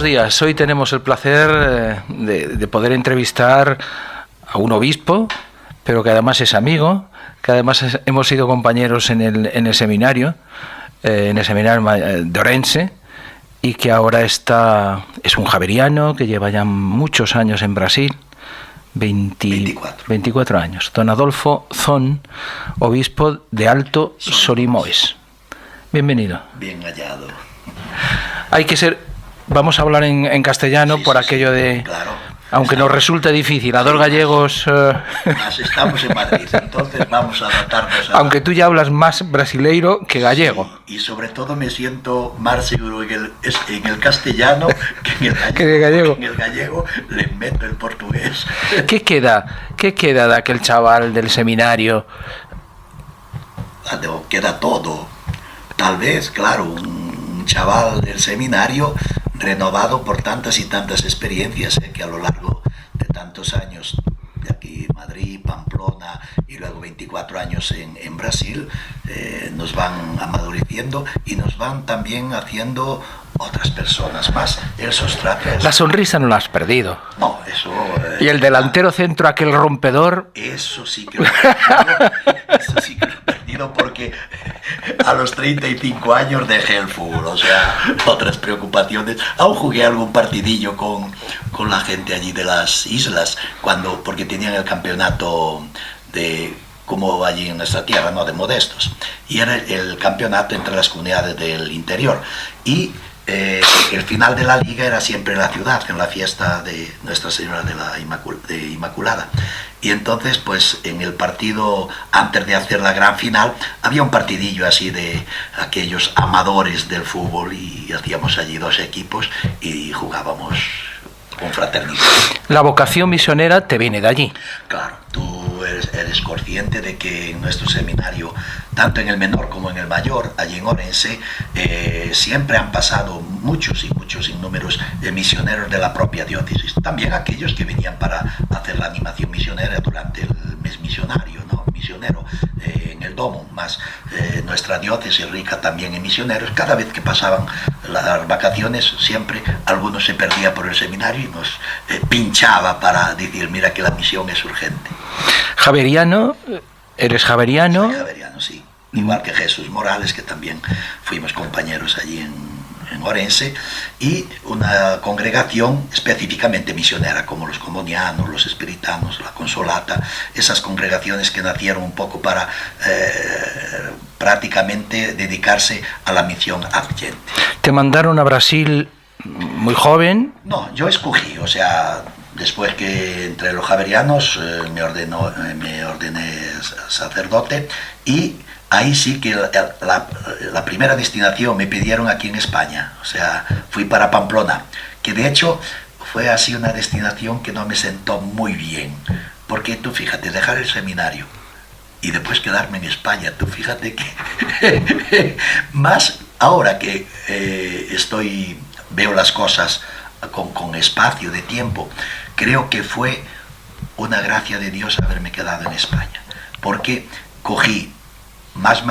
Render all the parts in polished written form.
días. Hoy tenemos el placer de poder entrevistar a un obispo, pero que además es amigo, que además hemos sido compañeros en el seminario de Orense, y que ahora es un javeriano que lleva ya muchos años en Brasil, 24 años. Don Adolfo Zon, obispo de Alto Solimões. Bienvenido. Bien hallado. Vamos a hablar en castellano, sí, por aquello de... Claro. Aunque nos resulte difícil, a dos gallegos... Estamos en Madrid, entonces vamos a adaptarnos a... Aunque tú ya hablas más brasileiro que gallego. Sí, y sobre todo me siento más seguro en el castellano que en el gallego. En el gallego le meto el portugués. ¿Qué queda de aquel chaval del seminario? Queda todo. Tal vez, claro, un chaval del seminario renovado por tantas y tantas experiencias que a lo largo de tantos años, de aquí Madrid, Pamplona y luego 24 años en Brasil, nos van amadureciendo y nos van también haciendo otras personas más. La sonrisa no la has perdido. No, eso... y el delantero centro, aquel rompedor... Eso sí que lo he perdido. Eso sí que lo he perdido porque a los 35 años dejé el fútbol, o sea, otras preocupaciones. Aún jugué algún partidillo con la gente allí de las islas, porque tenían el campeonato como allí en nuestra tierra, ¿no?, de modestos. Y era el campeonato entre las comunidades del interior. Y el final de la liga era siempre en la ciudad, en la fiesta de Nuestra Señora de Inmaculada. Y entonces, pues en el partido, antes de hacer la gran final, había un partidillo así de aquellos amadores del fútbol y hacíamos allí dos equipos y jugábamos con fraternidad. La vocación misionera te viene de allí. Claro, tú eres consciente de que en nuestro seminario, tanto en el menor como en el mayor, allí en Orense, siempre han pasado muchos innúmeros misioneros de la propia diócesis. También aquellos que venían para hacer la animación misionera durante el mes misionario, ¿no?, misionero, en el domo, más nuestra diócesis rica también en misioneros. Cada vez que pasaban las vacaciones, siempre alguno se perdía por el seminario y nos pinchaba para decir, mira que la misión es urgente. Javeriano, ¿eres javeriano? Soy javeriano, sí. Igual que Jesús Morales, que también fuimos compañeros allí en Orense, y una congregación específicamente misionera, como los comunianos, los espiritanos, la Consolata, esas congregaciones que nacieron un poco para prácticamente dedicarse a la misión adyente. ¿Te mandaron a Brasil muy joven? No, yo escogí, o sea, después que entre los javerianos me ordené sacerdote, y ahí sí que la primera destinación me pidieron aquí en España, o sea, fui para Pamplona, que de hecho fue así una destinación que no me sentó muy bien, porque tú fíjate, dejar el seminario y después quedarme en España, tú fíjate que más ahora que veo las cosas con espacio de tiempo, creo que fue una gracia de Dios haberme quedado en España, porque cogí más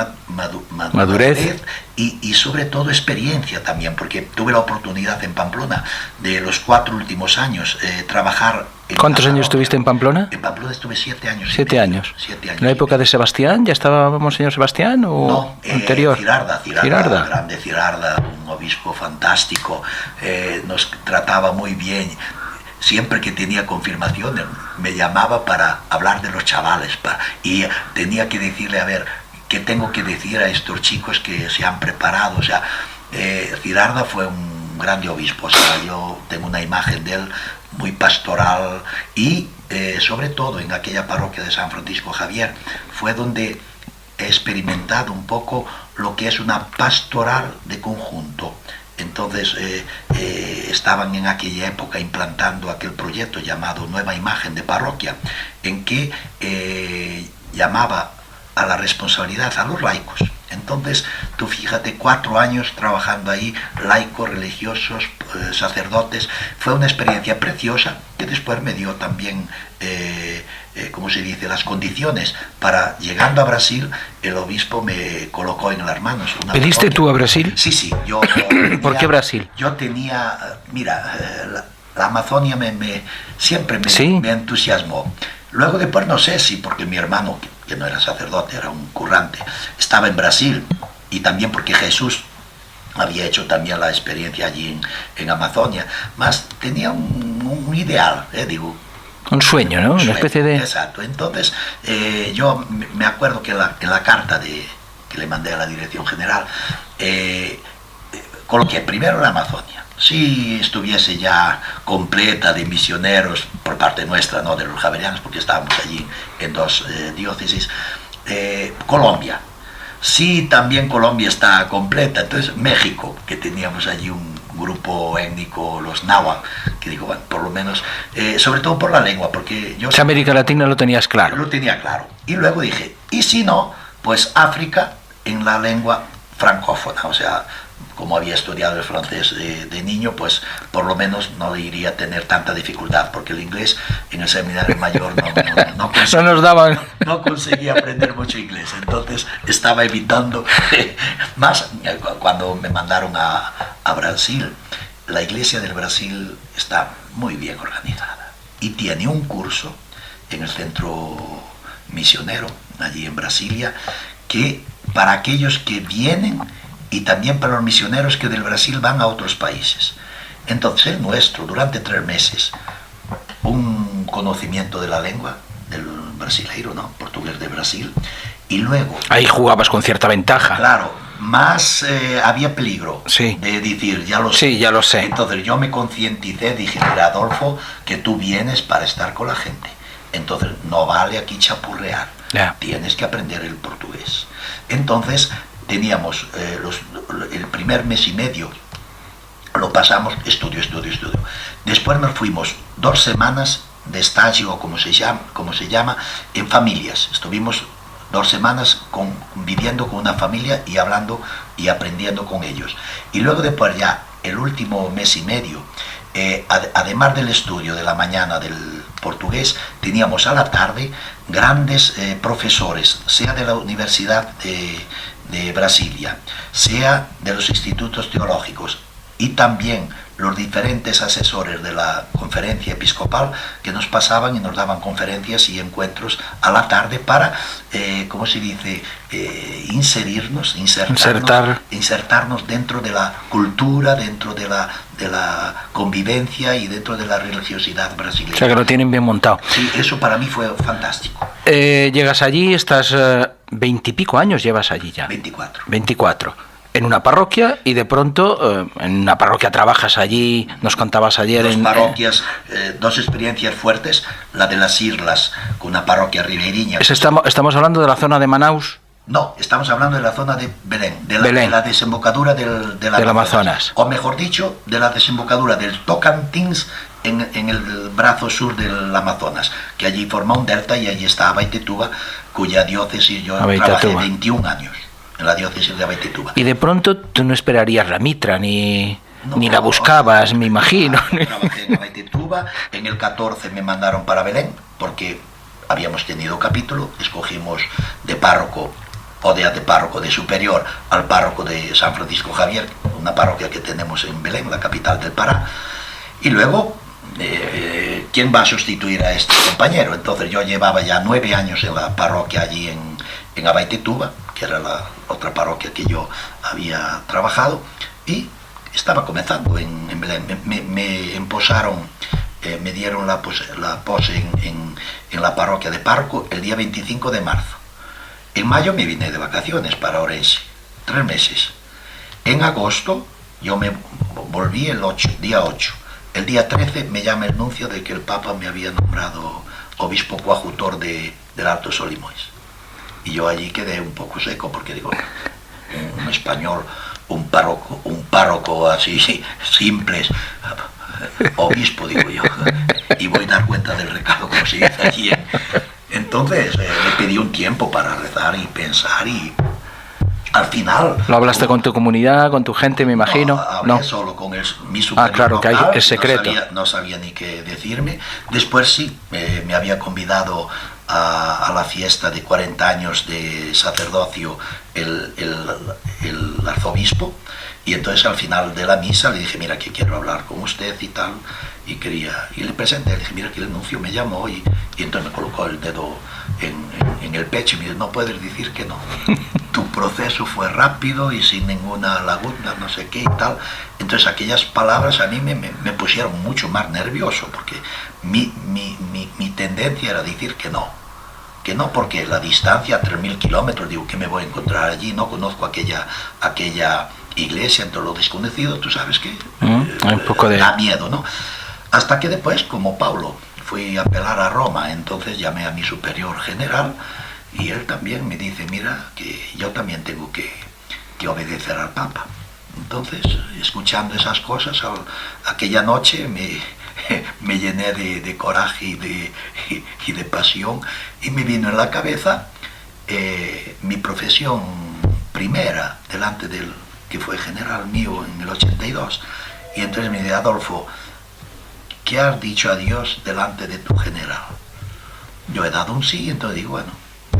madurez y sobre todo experiencia también, porque tuve la oportunidad en Pamplona de los 4 últimos años trabajar. ¿Cuántos años estuviste en Pamplona? En Pamplona estuve 7 años. 7 años. ¿En la época de Sebastián? ¿Ya estaba Monseñor Sebastián o no, anterior? Cirarda, grande Cirarda, un obispo fantástico, nos trataba muy bien. Siempre que tenía confirmación me llamaba para hablar de los chavales y tenía que decirle, a ver, ¿qué tengo que decir a estos chicos que se han preparado? O sea, Cirarda fue un grande obispo, o sea, yo tengo una imagen de él muy pastoral y sobre todo en aquella parroquia de San Francisco Javier fue donde he experimentado un poco lo que es una pastoral de conjunto. Entonces estaban en aquella época implantando aquel proyecto llamado Nueva Imagen de Parroquia, en que llamaba a la responsabilidad a los laicos. Entonces, tú fíjate, 4 años trabajando ahí, laicos, religiosos, sacerdotes. Fue una experiencia preciosa que después me dio también, ¿cómo se dice?, las condiciones para, llegando a Brasil, el obispo me colocó en las manos. ¿Pediste tú a Brasil? Sí, sí. ¿Por qué Brasil? Yo tenía, mira, la Amazonia siempre ¿Sí? me entusiasmó. Luego después no sé si porque mi hermano, que no era sacerdote, era un currante, estaba en Brasil, y también porque Jesús había hecho también la experiencia allí en Amazonia, más tenía un ideal, digo. Un sueño, ¿no? Una especie de... Exacto. Entonces, yo me acuerdo que en la carta que le mandé a la dirección general, coloqué primero la Amazonia. Si estuviese ya completa de misioneros por parte nuestra, no de los javerianos, porque estábamos allí en 2 diócesis, Colombia. Si también Colombia está completa, entonces México, que teníamos allí un grupo étnico, los náhuatl, que digo, bueno, por lo menos, sobre todo por la lengua, porque yo... América Latina lo tenías claro. Lo tenía claro. Y luego dije, y si no, pues África en la lengua francófona, o sea, como había estudiado el francés de niño, pues por lo menos no iría a tener tanta dificultad, porque el inglés en el seminario mayor no conseguía aprender mucho inglés. Entonces estaba evitando, más cuando me mandaron a Brasil. La iglesia del Brasil está muy bien organizada y tiene un curso en el centro misionero, allí en Brasilia, que para aquellos que vienen y también para los misioneros que del Brasil van a otros países. Entonces el nuestro, durante 3 meses, un conocimiento de la lengua del brasileiro, ¿no?, portugués de Brasil, y luego... Ahí jugabas con cierta ventaja. Claro, más había peligro, sí, de decir, ya lo sé. Sí, ya lo sé. Entonces yo me concienticé, dije, mira, Adolfo, que tú vienes para estar con la gente. Entonces no vale aquí chapurrear, tienes que aprender el portugués. Entonces teníamos el primer mes y medio, lo pasamos estudio. Después nos fuimos 2 semanas de estágio, como se llama, en familias. Estuvimos 2 semanas viviendo con una familia y hablando y aprendiendo con ellos. Y luego después ya, el último mes y medio, además del estudio de la mañana del portugués, teníamos a la tarde grandes profesores, sea de la Universidad de Brasilia, sea de los institutos teológicos, y también los diferentes asesores de la conferencia episcopal, que nos pasaban y nos daban conferencias y encuentros a la tarde para, ¿cómo se dice?, insertarnos dentro de la cultura, dentro de la convivencia y dentro de la religiosidad brasileña. O sea, que lo tienen bien montado. Sí, eso para mí fue fantástico. Llegas allí, estás 20 y pico años, llevas allí ya. 24. En una parroquia, y de pronto en una parroquia trabajas allí, nos contabas ayer. 2 parroquias, 2 experiencias fuertes, la de las Islas, con una parroquia ribeiriña. ¿Estamos hablando de la zona de Manaus? No, estamos hablando de la zona de Belén, de la desembocadura del Amazonas. O mejor dicho, de la desembocadura del Tocantins en el brazo sur del Amazonas, que allí forma un delta, y allí está Abaetetuba, cuya diócesis yo trabajé 21 años. En la diócesis de Abaetetuba. Y de pronto tú no esperarías la mitra, ni la buscabas, me imagino. Trabajé en Abaetetuba, en el 14 me mandaron para Belén, porque habíamos tenido capítulo, escogimos de párroco, de superior al párroco de San Francisco Javier, una parroquia que tenemos en Belén, la capital del Pará, y luego, ¿quién va a sustituir a este compañero? Entonces yo llevaba ya 9 años en la parroquia allí en Abaetetuba, que era la otra parroquia que yo había trabajado, y estaba comenzando en Belén. Me emposaron, me dieron la pose en la parroquia de párroco el día 25 de marzo. En mayo me vine de vacaciones para Orense, 3 meses. En agosto yo me volví día 8. El día 13 me llama el nuncio de que el Papa me había nombrado obispo coadjutor del Alto Solimões. Y yo allí quedé un poco seco, porque digo, un español, un párroco así, simples, obispo, digo yo, y voy a dar cuenta del recado, como se dice allí. Entonces le pedí un tiempo para rezar y pensar, y Al final... ¿Lo hablaste con tu comunidad, con tu gente, me imagino? No, hablé solo con mi superior claro, que local, es secreto. No sabía ni qué decirme. Después sí, me había convidado a la fiesta de 40 años de sacerdocio el arzobispo, y entonces al final de la misa le dije, mira, que quiero hablar con usted y tal, y le presenté, le dije, mira, que el nuncio me llamó, y entonces me colocó el dedo en el pecho y me dijo, no puedes decir que no. Tu proceso fue rápido y sin ninguna laguna, no sé qué y tal. Entonces aquellas palabras a mí me pusieron mucho más nervioso, porque mi tendencia era decir que no, porque la distancia, 3.000 kilómetros, digo, ¿qué me voy a encontrar allí? No conozco aquella iglesia entre lo desconocido, tú sabes que un poco da miedo, ¿no? Hasta que después, como Pablo, fui a apelar a Roma, entonces llamé a mi superior general, y él también me dice, mira, que yo también tengo que obedecer al Papa. Entonces, escuchando esas cosas, aquella noche me llené de coraje y de pasión, y me vino en la cabeza mi profesión primera, delante del que fue general mío en el 82, y entonces me dice, Adolfo, ¿qué has dicho a Dios delante de tu general? Yo he dado un sí, entonces digo, bueno,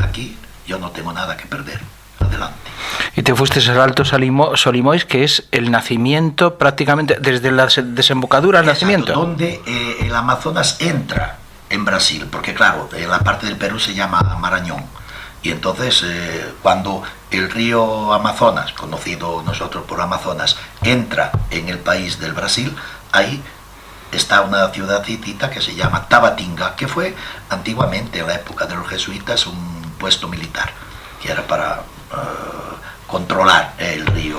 aquí yo no tengo nada que perder, adelante. Y te fuiste al Alto Solimois, que es el nacimiento prácticamente, desde la desembocadura al nacimiento. Donde el Amazonas entra en Brasil, porque claro, la parte del Perú se llama Marañón, y entonces cuando el río Amazonas, conocido nosotros por Amazonas, entra en el país del Brasil, ahí está una ciudadcita que se llama Tabatinga, que fue antiguamente, en la época de los jesuitas, un puesto militar, que era para controlar el río.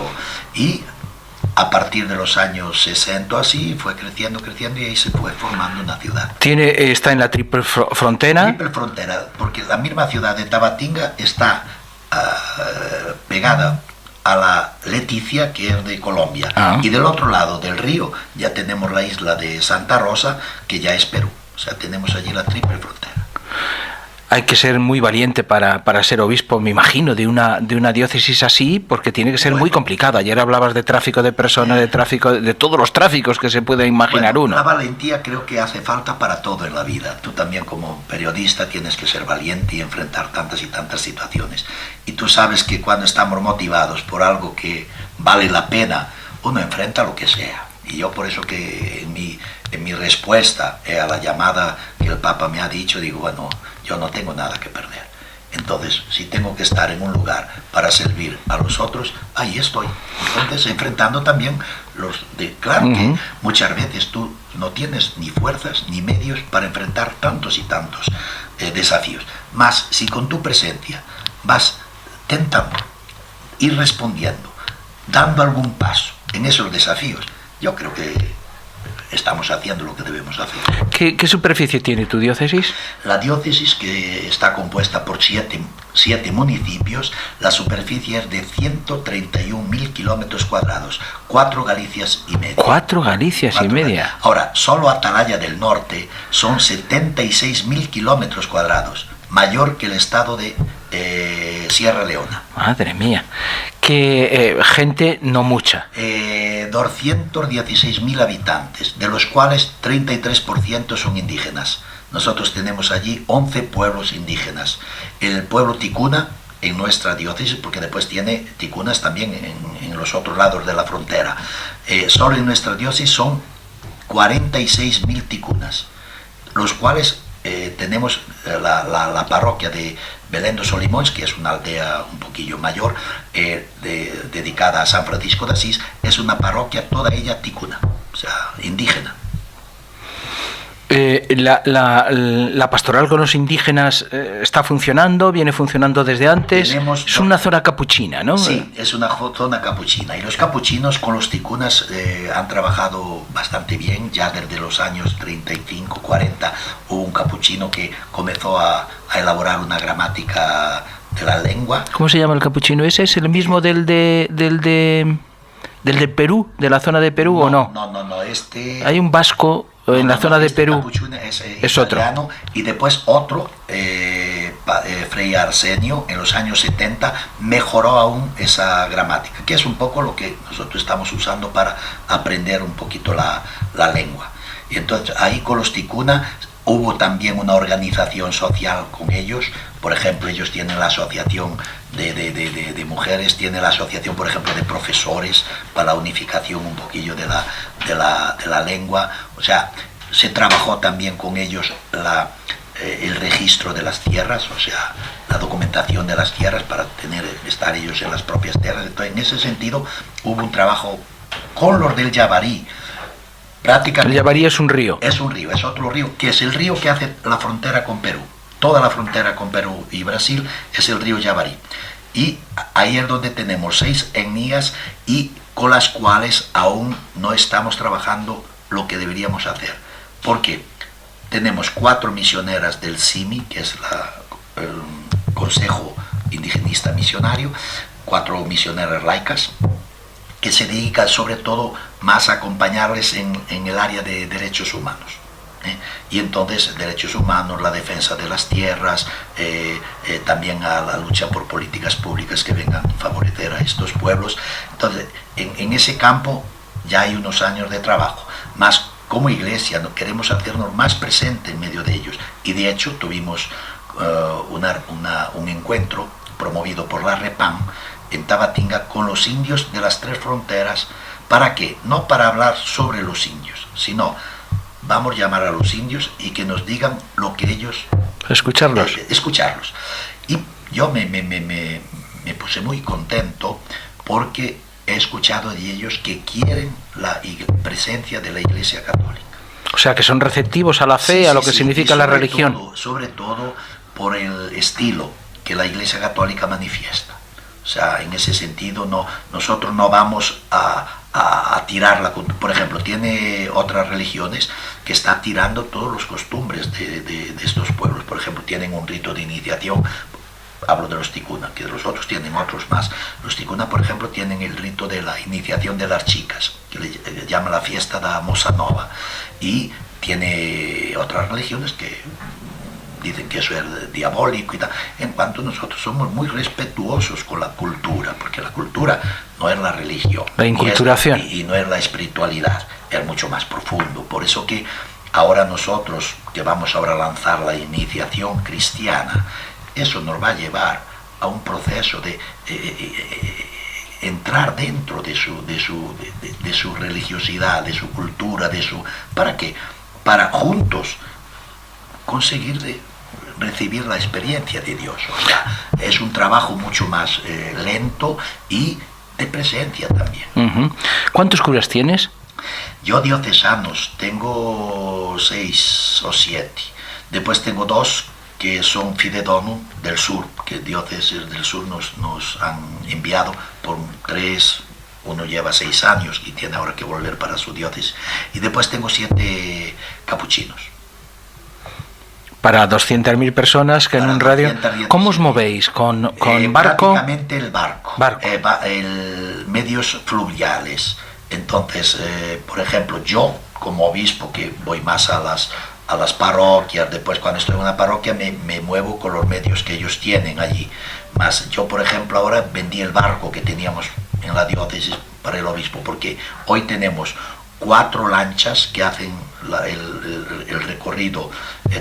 Y a partir de los años 60 así, fue creciendo, y ahí se fue formando una ciudad. Está en la triple frontera. Triple frontera, porque la misma ciudad de Tabatinga está pegada a la Leticia, que es de Colombia, y del otro lado del río ya tenemos la isla de Santa Rosa, que ya es Perú. O sea, tenemos allí la triple frontera. Hay que ser muy valiente para ser obispo, me imagino, de una diócesis así, porque tiene que ser muy complicado. Ayer hablabas de tráfico de personas, de tráfico, de todos los tráficos que se puede imaginar uno. La valentía creo que hace falta para todo en la vida. Tú también, como periodista, tienes que ser valiente y enfrentar tantas y tantas situaciones. Y tú sabes que cuando estamos motivados por algo que vale la pena, uno enfrenta lo que sea. Y yo por eso que en mi respuesta a la llamada que el Papa me ha dicho, digo, bueno, yo no tengo nada que perder. Entonces, si tengo que estar en un lugar para servir a los otros, ahí estoy. Entonces, enfrentando también claro que muchas veces tú no tienes ni fuerzas ni medios para enfrentar tantos y tantos desafíos. Más, si con tu presencia vas tentando, ir respondiendo, dando algún paso en esos desafíos, yo creo que estamos haciendo lo que debemos hacer. ¿Qué superficie tiene tu diócesis? La diócesis, que está compuesta por siete municipios, la superficie es de 131.000 kilómetros cuadrados, 4 Galicias y media. 4 Galicias y media. Ahora, solo Atalaya del Norte son 76.000 kilómetros cuadrados, mayor que el estado de Sierra Leona. Madre mía. Que gente no mucha. 216.000 habitantes, de los cuales 33% son indígenas. Nosotros tenemos allí 11 pueblos indígenas. El pueblo ticuna en nuestra diócesis, porque después tiene ticunas también en los otros lados de la frontera. Solo en nuestra diócesis son 46.000 ticunas, los cuales tenemos la parroquia de Belén dos Solimões, que es una aldea un poquillo mayor, dedicada a San Francisco de Asís. Es una parroquia toda ella ticuna, o sea, indígena. La pastoral con los indígenas está funcionando, viene funcionando desde antes. Es una zona capuchina, ¿no? Sí, es una zona capuchina, y los capuchinos con los ticunas han trabajado bastante bien. Ya desde los años 35, 40 hubo un capuchino que comenzó a elaborar una gramática de la lengua. ¿Cómo se llama el capuchino ese? ¿Es el mismo del de Perú, de la zona de Perú, o no? No, Hay un vasco en la zona de Perú Capuchino es otro. italiano, y después otro, Fray Arsenio, en los años 70, mejoró aún esa gramática, que es un poco lo que nosotros estamos usando para aprender un poquito la lengua. Y entonces ahí con los ticuna hubo también una organización social con ellos. Por ejemplo, ellos tienen la asociación de mujeres, tienen la asociación, por ejemplo, de profesores para la unificación un poquillo de la lengua. O sea, se trabajó también con ellos el registro de las tierras, o sea, la documentación de las tierras para estar ellos en las propias tierras. Entonces, en ese sentido, hubo un trabajo con los del Yavarí. El Yavarí es un río. Es un río, es otro río, que es el río que hace la frontera con Perú. Toda la frontera con Perú y Brasil es el río Yavarí. Y ahí es donde tenemos 6 etnias y con las cuales aún no estamos trabajando lo que deberíamos hacer. Porque tenemos 4 misioneras del CIMI, que es el Consejo Indigenista Misionario, 4 misioneras laicas, que se dedican sobre todo más a acompañarles en el área de derechos humanos. Y entonces derechos humanos, la defensa de las tierras, también a la lucha por políticas públicas que vengan a favorecer a estos pueblos. Entonces, en ese campo ya hay unos años de trabajo, más como iglesia queremos hacernos más presentes en medio de ellos, y de hecho tuvimos un encuentro promovido por la REPAM en Tabatinga con los indios de las 3 fronteras. ¿Para qué? No para hablar sobre los indios, sino vamos a llamar a los indios y que nos digan lo que ellos... Escucharlos. Escucharlos. Y yo me puse muy contento porque he escuchado de ellos que quieren la presencia de la Iglesia Católica. O sea, que son receptivos a la fe, sí, a lo que significa la religión. Sobre todo por el estilo que la Iglesia Católica manifiesta. O sea, en ese sentido nosotros no vamos a tirar por ejemplo, tiene otras religiones que están tirando todas las costumbres de estos pueblos. Por ejemplo, tienen un rito de iniciación. Hablo de los ticuna, que los otros tienen otros más. Los ticuna, por ejemplo, tienen el rito de la iniciación de las chicas, que le llaman la fiesta da Mossa Nova. Y tiene otras religiones que dicen que eso es diabólico y tal. En cuanto nosotros somos muy respetuosos con la cultura, porque la cultura no es la religión. La inculturación. Y no es la espiritualidad, es mucho más profundo. Por eso que ahora nosotros, que vamos ahora a lanzar la iniciación cristiana, eso nos va a llevar a un proceso de entrar dentro de su religiosidad, de su cultura, ¿para qué? Para juntos conseguir recibir la experiencia de Dios. O sea, es un trabajo mucho más lento y de presencia también. Uh-huh. ¿Cuántos curas tienes? Yo diocesanos tengo 6 o 7. Después tengo 2 que son Fidedonum del sur, que diócesis del sur nos han enviado por 3. Uno lleva 6 años y tiene ahora que volver para su diócesis. Y después tengo 7 capuchinos. Para 200.000 personas que para en un radio... ¿Cómo os movéis? ¿Con barco? Prácticamente el barco. Medios fluviales. Entonces, por ejemplo, yo como obispo, que voy más a las parroquias, después cuando estoy en una parroquia me muevo con los medios que ellos tienen allí. Más yo, por ejemplo, ahora vendí el barco que teníamos en la diócesis para el obispo, porque hoy tenemos 4 lanchas que hacen el recorrido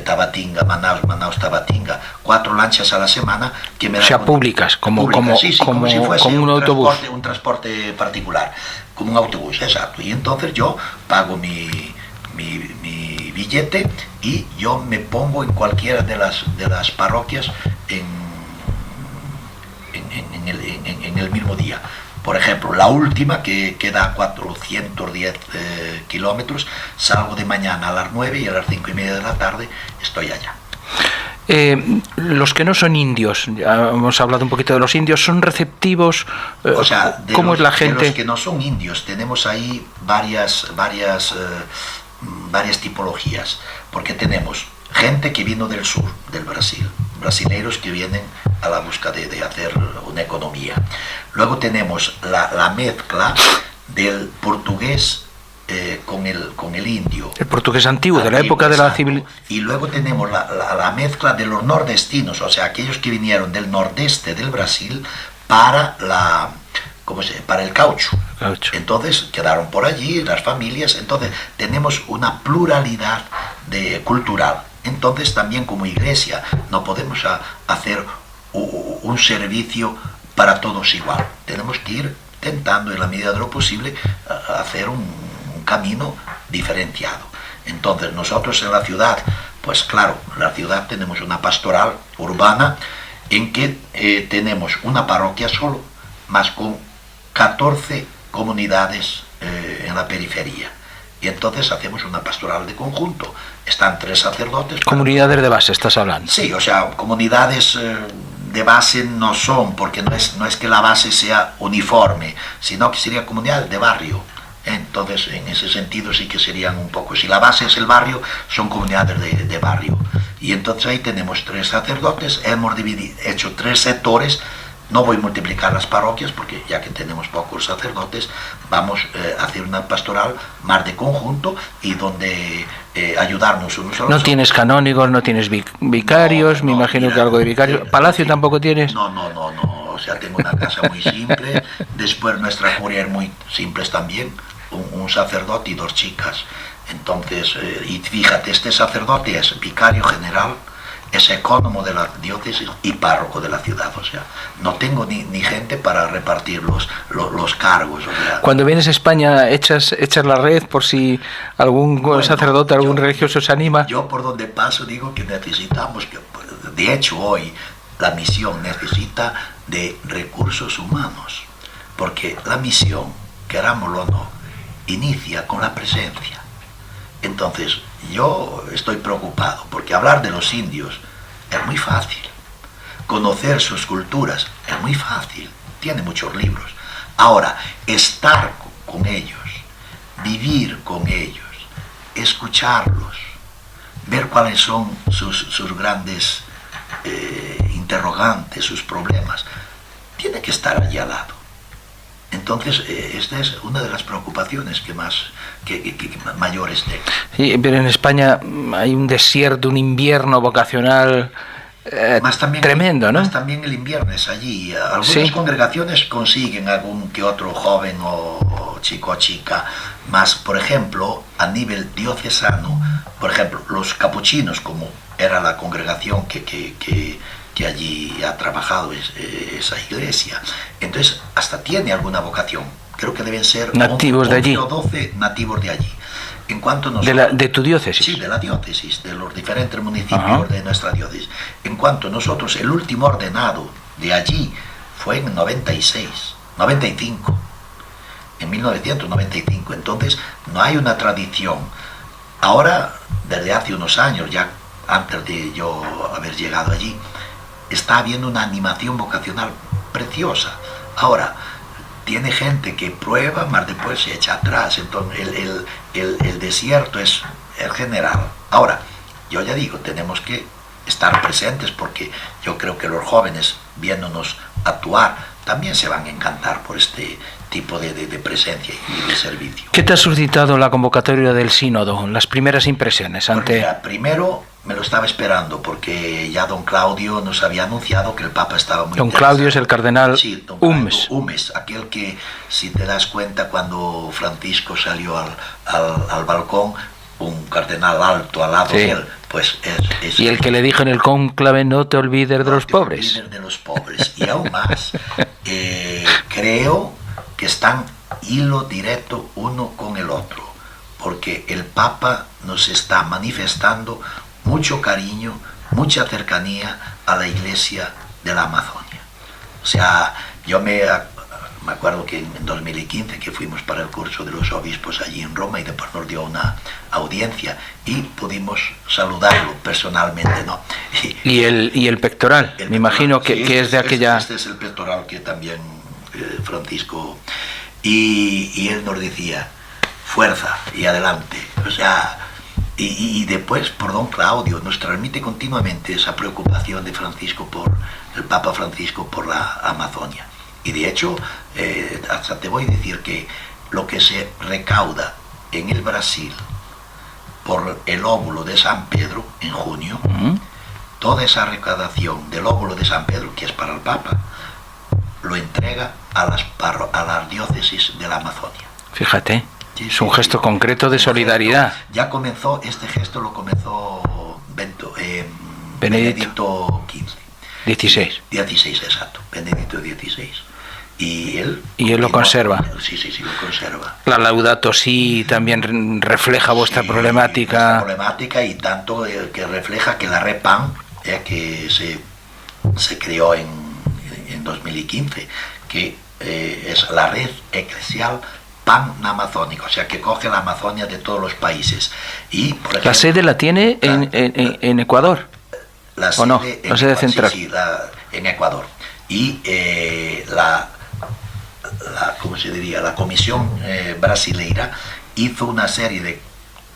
Tabatinga, Manaus, Tabatinga, 4 lanchas a la semana que me dan... O sea, públicas, como si fuese un autobús. Un transporte particular, como un autobús, exacto. Y entonces yo pago mi billete y yo me pongo en cualquiera de las parroquias en el mismo día. Por ejemplo, la última, que queda a 410 kilómetros, salgo de mañana a las 9 y a las 5:30 de la tarde estoy allá. Los que no son indios, ya hemos hablado un poquito de los indios, ¿son receptivos? O sea, ¿cómo es la gente? De los que no son indios, tenemos ahí varias tipologías, porque tenemos gente que vino del sur, del Brasil, brasileños que vienen a la busca de hacer una economía. Luego tenemos la mezcla del portugués con el indio. El portugués antiguo, de la época de la civilización. Y luego tenemos la mezcla de los nordestinos, o sea, aquellos que vinieron del nordeste del Brasil para para el caucho. Entonces quedaron por allí las familias, entonces tenemos una pluralidad cultural. Entonces también como iglesia no podemos hacer un servicio para todos igual. Tenemos que ir intentando en la medida de lo posible hacer un camino diferenciado. Entonces nosotros en la ciudad, pues claro, en la ciudad tenemos una pastoral urbana en que tenemos una parroquia solo, más con 14 comunidades en la periferia. Y entonces hacemos una pastoral de conjunto. Están 3 sacerdotes. Comunidades de base, estás hablando. Sí, o sea, comunidades de base no son, porque no es que la base sea uniforme, sino que sería comunidades de barrio. Entonces, en ese sentido sí que serían un poco, si la base es el barrio, son comunidades de barrio. Y entonces ahí tenemos 3 sacerdotes, hemos hecho 3 sectores. No voy a multiplicar las parroquias porque ya que tenemos pocos sacerdotes, vamos a hacer una pastoral más de conjunto y donde ayudarnos unos a los otros. No tienes canónigos, no tienes vicarios, me imagino que algo de vicarios. ¿Palacio tampoco tienes? No, o sea, tengo una casa muy simple, después nuestra curia es muy simples también, un sacerdote y 2 chicas. Entonces, y fíjate, este sacerdote es vicario general, es ecónomo de la diócesis y párroco de la ciudad, o sea, no tengo ni gente para repartir los cargos. O sea, cuando vienes a España, echas la red por si algún sacerdote, algún religioso se anima. Yo por donde paso digo que necesitamos, de hecho hoy la misión necesita de recursos humanos, porque la misión, querámoslo o no, inicia con la presencia. Entonces, yo estoy preocupado, porque hablar de los indios es muy fácil. Conocer sus culturas es muy fácil, tiene muchos libros. Ahora, estar con ellos, vivir con ellos, escucharlos, ver cuáles son sus grandes interrogantes, sus problemas, tiene que estar allí al lado. Entonces, esta es una de las preocupaciones que mayores tengo. Sí, pero en España hay un desierto, un invierno vocacional tremendo, ¿no? Más también el invierno es allí. Algunas congregaciones consiguen algún que otro joven o chico o chica, más, por ejemplo, a nivel diocesano, por ejemplo, los capuchinos, como era la congregación que allí ha trabajado esa iglesia. Entonces, hasta tiene alguna vocación. Creo que deben ser nativos de allí. 11 o 12 nativos de allí. En cuanto nosotros, ¿De tu diócesis? Sí, de la diócesis, de los diferentes municipios de nuestra diócesis. En cuanto nosotros, el último ordenado de allí fue en 95, en 1995. Entonces, no hay una tradición. Ahora, desde hace unos años, ya antes de yo haber llegado allí, está habiendo una animación vocacional preciosa. Ahora, tiene gente que prueba, más después se echa atrás. Entonces, el desierto es el general. Ahora, yo ya digo, tenemos que estar presentes porque yo creo que los jóvenes, viéndonos actuar, también se van a encantar por este tipo de presencia y de servicio. ¿Qué te ha suscitado la convocatoria del sínodo? Las primeras impresiones ante... Pues mira, primero me lo estaba esperando porque ya don Claudio nos había anunciado que el Papa estaba muy Don Claudio es el cardenal Humes, aquel que, si te das cuenta, cuando Francisco salió al balcón, un cardenal alto al lado de él, pues es y el que le dijo en el cónclave: no te olvides de los pobres. No te olvides de los pobres. Y aún más, creo que están hilo directo uno con el otro, porque el Papa nos está manifestando mucho cariño, mucha cercanía a la Iglesia de la Amazonia. O sea, yo me acuerdo que en 2015 que fuimos para el curso de los obispos allí en Roma y después nos dio una audiencia y pudimos saludarlo personalmente, ¿no? Y el pectoral, me imagino que es de aquella... Este es el pectoral que también Francisco... Y él nos decía, fuerza y adelante. O sea, y después por don Claudio nos transmite continuamente esa preocupación de Francisco el Papa Francisco por la Amazonia. Y de hecho, hasta te voy a decir que lo que se recauda en el Brasil por el óvulo de San Pedro en junio, toda esa recaudación del óvulo de San Pedro, que es para el Papa, lo entrega a las diócesis de la Amazonia. Fíjate, Sí, es un sí, gesto sí. concreto de solidaridad. Ya comenzó, este gesto lo comenzó Benedicto XV. 16. 16, exacto, Benedicto XVI. Y él lo conserva. Sí, lo conserva. La Laudato Si también refleja vuestra problemática. Nuestra problemática, y tanto que refleja que la Red PAN, que se creó en 2015, que es la red eclesial pan-amazónica, o sea, que coge la Amazonia de todos los países. Y, por ejemplo, ¿La sede la tiene en Ecuador? La ¿O no? sede La sede central. Sí, en Ecuador. Y ¿cómo se diría? La Comisión brasileira hizo una serie de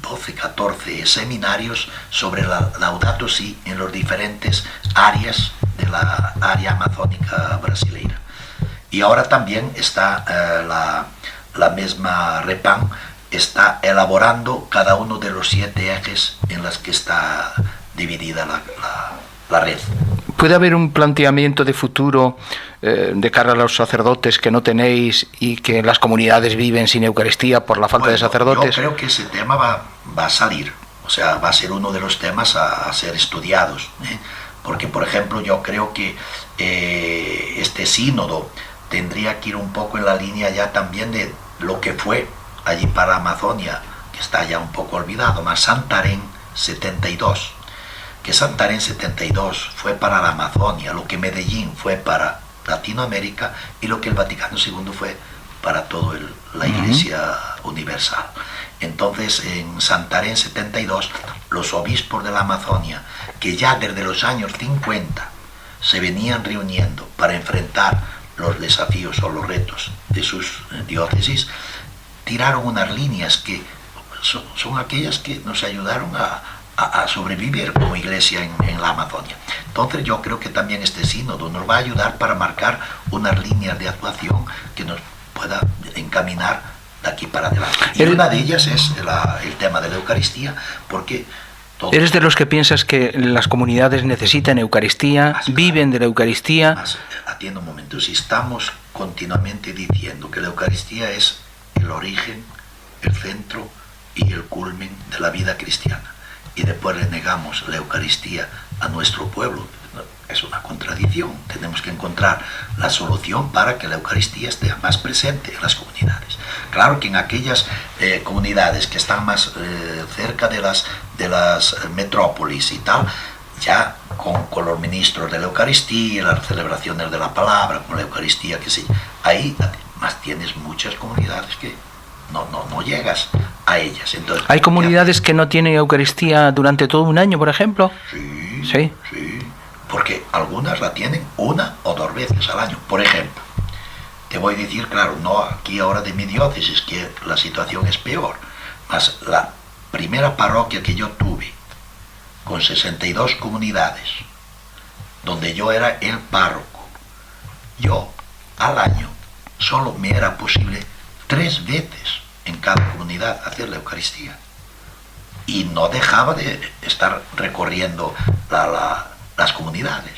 12, 14 seminarios sobre la Laudato Si en los diferentes áreas de la área amazónica brasileira. Y ahora también está la misma REPAN está elaborando cada uno de los 7 ejes en los que está dividida la red. ¿Puede haber un planteamiento de futuro de cara a los sacerdotes que no tenéis y que las comunidades viven sin Eucaristía por la falta de sacerdotes? Yo creo que ese tema va a salir, o sea, va a ser uno de los temas a ser estudiados, porque, por ejemplo, yo creo que este sínodo tendría que ir un poco en la línea ya también de lo que fue allí para Amazonia, que está ya un poco olvidado, más Santarém 72, que Santarém 72 fue para la Amazonia, lo que Medellín fue para Latinoamérica y lo que el Vaticano II fue para toda la Iglesia Universal. Entonces, en Santarém 72, los obispos de la Amazonia, que ya desde los años 50 se venían reuniendo para enfrentar los desafíos o los retos de sus diócesis, tiraron unas líneas que son aquellas que nos ayudaron a sobrevivir como iglesia en la Amazonia. Entonces yo creo que también este sínodo nos va a ayudar para marcar unas líneas de actuación que nos pueda encaminar de aquí para adelante. Y una de ellas es el tema de la Eucaristía, porque ¿eres de los que piensas que las comunidades necesitan Eucaristía, viven de la Eucaristía? Atienda un momento, si estamos continuamente diciendo que la Eucaristía es el origen, el centro y el culmen de la vida cristiana, y después le negamos la Eucaristía a nuestro pueblo, es una contradicción. Tenemos que encontrar la solución para que la Eucaristía esté más presente en las comunidades. Claro que en aquellas comunidades que están más cerca de las metrópolis y tal, ya con los ministros de la Eucaristía, las celebraciones de la palabra, con la Eucaristía, que sí, ahí más tienes muchas comunidades que no llegas a ellas. Entonces, ¿hay comunidades que no tienen Eucaristía durante todo un año, por ejemplo? Sí, porque algunas la tienen 1 o 2 veces al año. Por ejemplo, te voy a decir, claro, no aquí ahora de mi diócesis, que la situación es peor, mas la primera parroquia que yo tuve, con 62 comunidades, donde yo era el párroco, yo al año solo me era posible 3 veces en cada comunidad hacer la Eucaristía. Y no dejaba de estar recorriendo las comunidades.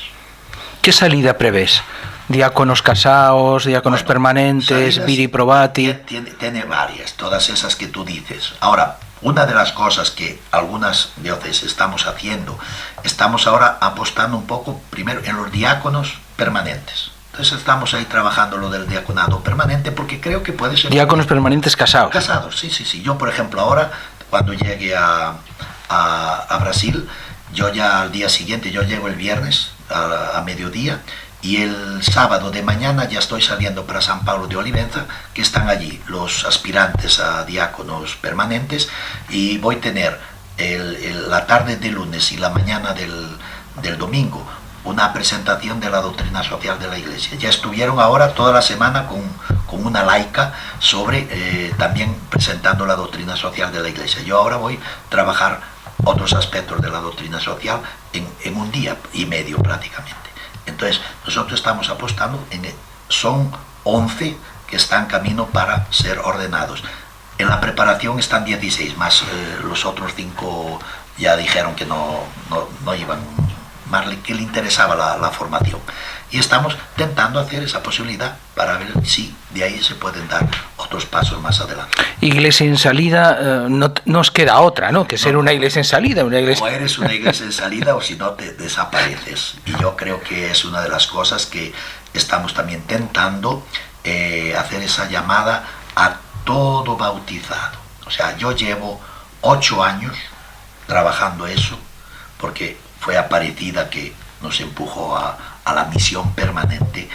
¿Qué salida prevés? ¿Diáconos casados, diáconos permanentes, viri probati? Tiene varias, todas esas que tú dices. Ahora, una de las cosas que algunas diócesis estamos haciendo, estamos ahora apostando un poco primero en los diáconos permanentes. Entonces estamos ahí trabajando lo del diaconado permanente, porque creo que puede ser... Diáconos permanentes casados. Casados, sí. Yo, por ejemplo, ahora, cuando llegue a Brasil, yo ya al día siguiente, yo llego el viernes a mediodía, y el sábado de mañana ya estoy saliendo para San Pablo de Olivenza, que están allí los aspirantes a diáconos permanentes, y voy a tener la tarde del lunes y la mañana del domingo una presentación de la doctrina social de la Iglesia. Ya estuvieron ahora toda la semana con una laica sobre también presentando la doctrina social de la Iglesia. Yo ahora voy a trabajar otros aspectos de la doctrina social en un día y medio prácticamente. Entonces nosotros estamos apostando son 11 que están camino para ser ordenados. En la preparación están 16, más los otros 5 ya dijeron que no iban, más que le interesaba la formación. Y estamos intentando hacer esa posibilidad para ver si de ahí se pueden dar otros pasos más adelante. Iglesia en salida, no os queda otra, ¿no? Que ser una iglesia en salida. Una iglesia... O eres una iglesia en salida o si no te desapareces. Y yo creo que es una de las cosas que estamos también intentando hacer esa llamada a todo bautizado. O sea, yo llevo 8 años trabajando eso, porque fue Aparecida que nos empujó a la misión permanente.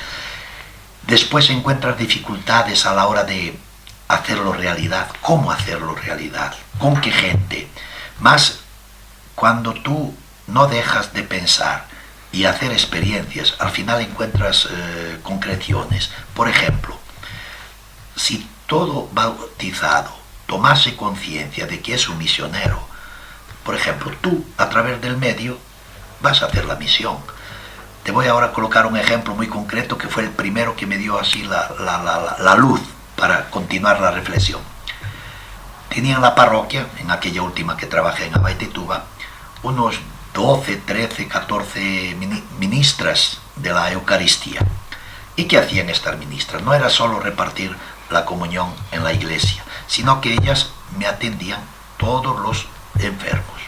Después encuentras dificultades a la hora de hacerlo realidad. ¿Cómo hacerlo realidad? ¿Con qué gente? Más cuando tú no dejas de pensar y hacer experiencias, al final encuentras concreciones. Por ejemplo, si todo bautizado tomase conciencia de que es un misionero, por ejemplo, tú a través del medio vas a hacer la misión. Te voy ahora a colocar un ejemplo muy concreto que fue el primero que me dio así la luz para continuar la reflexión. Tenía en la parroquia, en aquella última que trabajé en Abaetetuba, unos 12, 13, 14 ministras de la Eucaristía. ¿Y qué hacían estas ministras? No era solo repartir la comunión en la iglesia, sino que ellas me atendían todos los enfermos.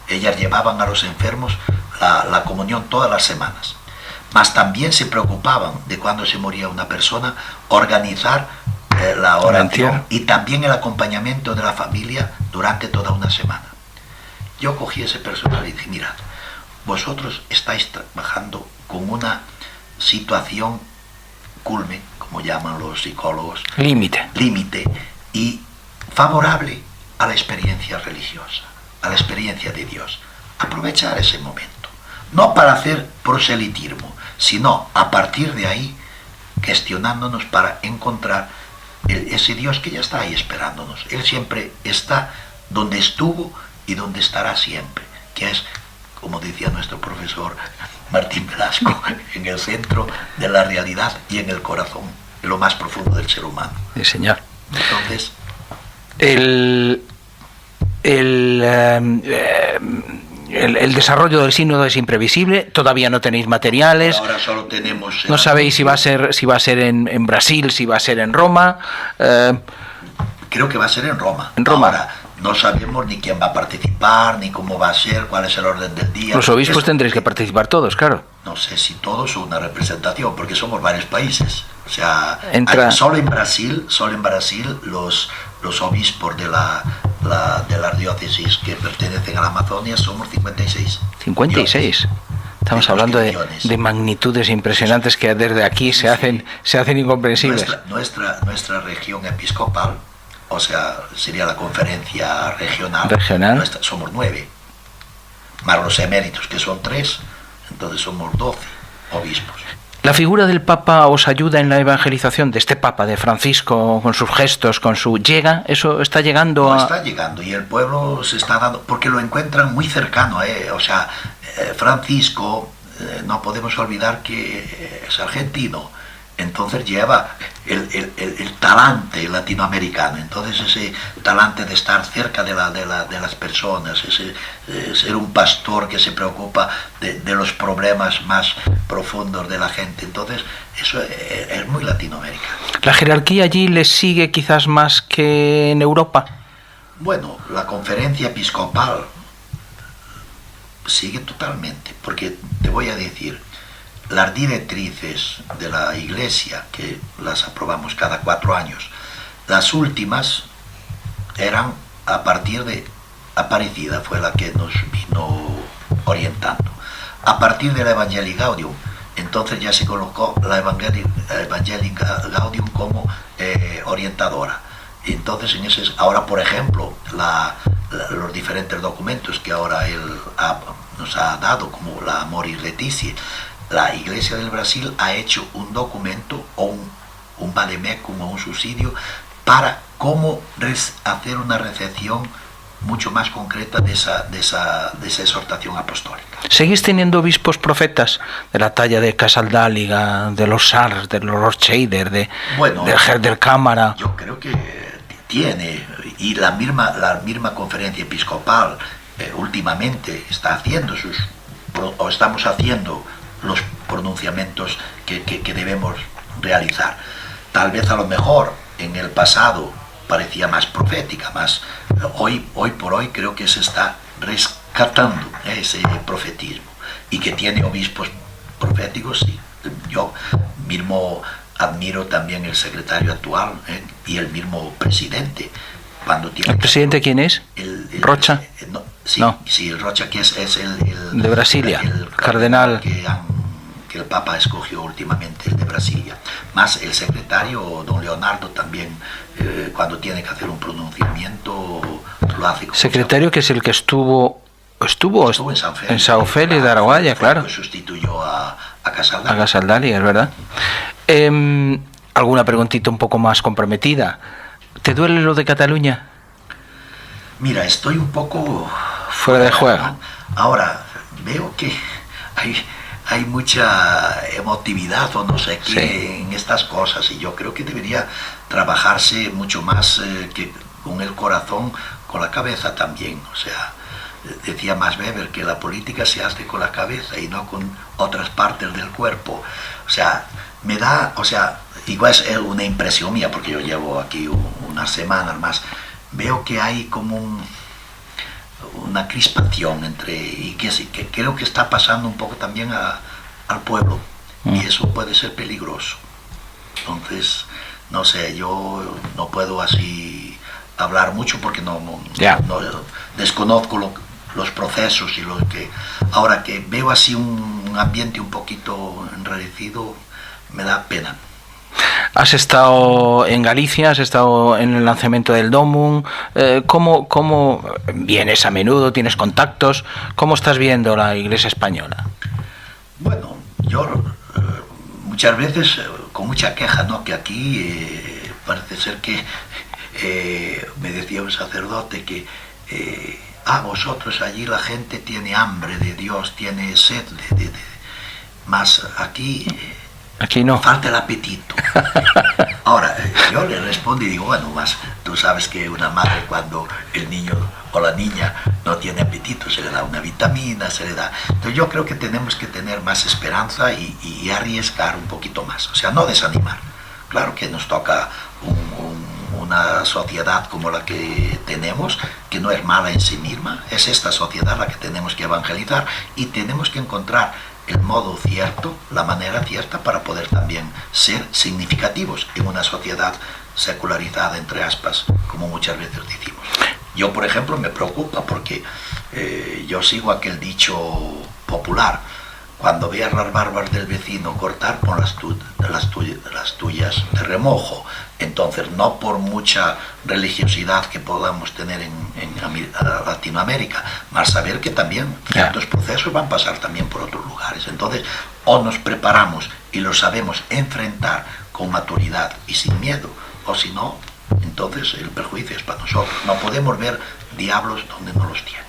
Ellas llevaban a los enfermos la comunión todas las semanas. Mas también se preocupaban de cuando se moría una persona, organizar la oración y también el acompañamiento de la familia durante toda una semana. Yo cogí ese personal y dije, mirad, vosotros estáis trabajando con una situación culmen, como llaman los psicólogos, límite y favorable a la experiencia religiosa, a la experiencia de Dios. Aprovechar ese momento, no para hacer proselitismo, sino a partir de ahí gestionándonos para encontrar ese Dios que ya está ahí esperándonos. Él siempre está donde estuvo y donde estará siempre, que es, como decía nuestro profesor Martín Velasco, en el centro de la realidad y en el corazón, en lo más profundo del ser humano. Sí, señor. Entonces, el desarrollo del sínodo es imprevisible, todavía no tenéis materiales. Ahora solo tenemos... No sabéis si va a ser en Brasil, si va a ser en Roma. Creo que va a ser en Roma. En Roma. Ahora, no sabemos ni quién va a participar, ni cómo va a ser, cuál es el orden del día. Los obispos tendréis que participar todos, claro. No sé si todos o una representación, porque somos varios países. O sea, solo en Brasil los obispos de las diócesis que pertenecen a la Amazonia somos 56. 56. Estamos hablando de magnitudes impresionantes que desde aquí se hacen incomprensibles. Nuestra región episcopal, o sea, sería la conferencia regional. Somos 9. Más los eméritos, que son 3, entonces somos 12 obispos. ¿La figura del Papa os ayuda en la evangelización de este Papa, de Francisco, con sus gestos, con su... ¿Llega? ¿Eso está llegando a...? Está llegando y el pueblo se está dando... Porque lo encuentran muy cercano, O sea, Francisco, no podemos olvidar que es argentino, entonces lleva el talante latinoamericano, entonces ese talante de estar cerca de las personas, ese ser un pastor que se preocupa de los problemas más profundos de la gente, entonces eso es muy latinoamericano. ¿La jerarquía allí les sigue quizás más que en Europa? Bueno, la conferencia episcopal sigue totalmente, porque te voy a decir, las directrices de la Iglesia, que las aprobamos cada 4 años, las últimas eran a partir de Aparecida, fue la que nos vino orientando. A partir de la Evangelii Gaudium, entonces ya se colocó la Evangelii Gaudium como orientadora. Entonces, ahora, por ejemplo, los diferentes documentos que ahora él nos ha dado, como la Amoris Laetitia, la Iglesia del Brasil ha hecho un documento o un vademecum o un subsidio para cómo hacer una recepción mucho más concreta de esa exhortación apostólica. ¿Seguís teniendo obispos profetas de la talla de Casaldáliga, de los Sars, de los Scheider, del Cámara? Yo creo que tiene, y la misma conferencia episcopal últimamente está haciendo o estamos haciendo los pronunciamientos que debemos realizar. Tal vez a lo mejor en el pasado parecía más profética, más hoy por hoy creo que se está rescatando ese profetismo, y que tiene obispos proféticos. Sí. Yo mismo admiro también el secretario actual y el mismo presidente. Cuando tiene ¿El presidente quién es? ¿Rocha? No. Sí, el Rocha, que es el de Brasilia, el cardenal que el Papa escogió últimamente, el de Brasilia. Más el secretario, don Leonardo, también, cuando tiene que hacer un pronunciamiento, lo hace. Secretario, que es el que estuvo en Sao Félix de Araguaya, claro. Que sustituyó a Casaldali. A Casaldali, es verdad. ¿Alguna preguntita un poco más comprometida? ¿Te duele lo de Cataluña? Mira, estoy un poco fuera de juego, ¿no? Ahora, veo que hay mucha emotividad o no sé qué en estas cosas, y yo creo que debería trabajarse mucho más que con el corazón, con la cabeza también. O sea, decía Max Weber que la política se hace con la cabeza y no con otras partes del cuerpo. O sea, me da, igual es una impresión mía, porque yo llevo aquí unas semanas más, veo que hay como una crispación y que creo que está pasando un poco también al pueblo, y eso puede ser peligroso. Entonces, no sé, yo no puedo así hablar mucho porque no desconozco los procesos, y lo que ahora que veo así un ambiente un poquito enrarecido, me da pena. Has estado en Galicia, has estado en el lanzamiento del Domum. ¿Cómo vienes a menudo? ¿Tienes contactos? ¿Cómo estás viendo la Iglesia española? Bueno, yo muchas veces con mucha queja, ¿no? Que aquí parece ser que me decía un sacerdote que vosotros allí la gente tiene hambre de Dios, tiene sed más aquí no. Falta el apetito. Ahora, yo le respondo y digo, bueno, más tú sabes que una madre, cuando el niño o la niña no tiene apetito, se le da una vitamina, se le da. Entonces yo creo que tenemos que tener más esperanza y arriesgar un poquito más. O sea, no desanimar. Claro que nos toca una sociedad como la que tenemos, que no es mala en sí misma. Es esta sociedad la que tenemos que evangelizar, y tenemos que encontrar el modo cierto, la manera cierta, para poder también ser significativos en una sociedad secularizada, entre aspas, como muchas veces decimos. Yo, por ejemplo, me preocupa porque yo sigo aquel dicho popular: cuando veas las barbas del vecino cortar, pon las tuyas de remojo. Entonces, no por mucha religiosidad que podamos tener en Latinoamérica, más saber que también ciertos procesos van a pasar también por otros lugares. Entonces, o nos preparamos y lo sabemos enfrentar con maturidad y sin miedo, o si no, entonces el perjuicio es para nosotros. No podemos ver diablos donde no los tiene.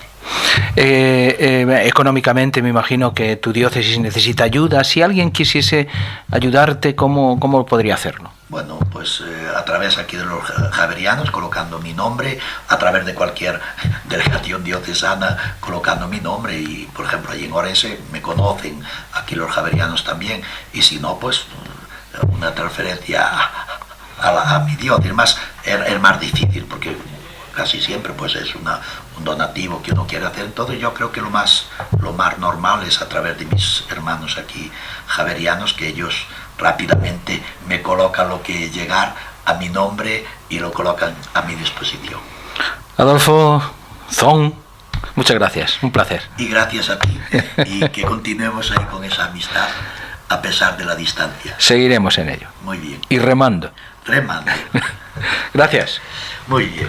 Económicamente me imagino que tu diócesis necesita ayuda. Si alguien quisiese ayudarte, ¿cómo podría hacerlo? Bueno, pues a través aquí de los javerianos, colocando mi nombre, a través de cualquier delegación diocesana, colocando mi nombre, y por ejemplo allí en Orense me conocen, aquí los javerianos también, y si no, pues una transferencia a mi diócesis. Es más difícil, porque casi siempre pues es un donativo que uno quiere hacer. Entonces yo creo que lo más normal es a través de mis hermanos aquí javerianos, que ellos rápidamente me colocan lo que llegar a mi nombre y lo colocan a mi disposición. Adolfo Zon, muchas gracias, un placer. Y gracias a ti, y que continuemos ahí con esa amistad a pesar de la distancia. Seguiremos en ello. Muy bien. Y remando. Remando. Gracias. Muy bien.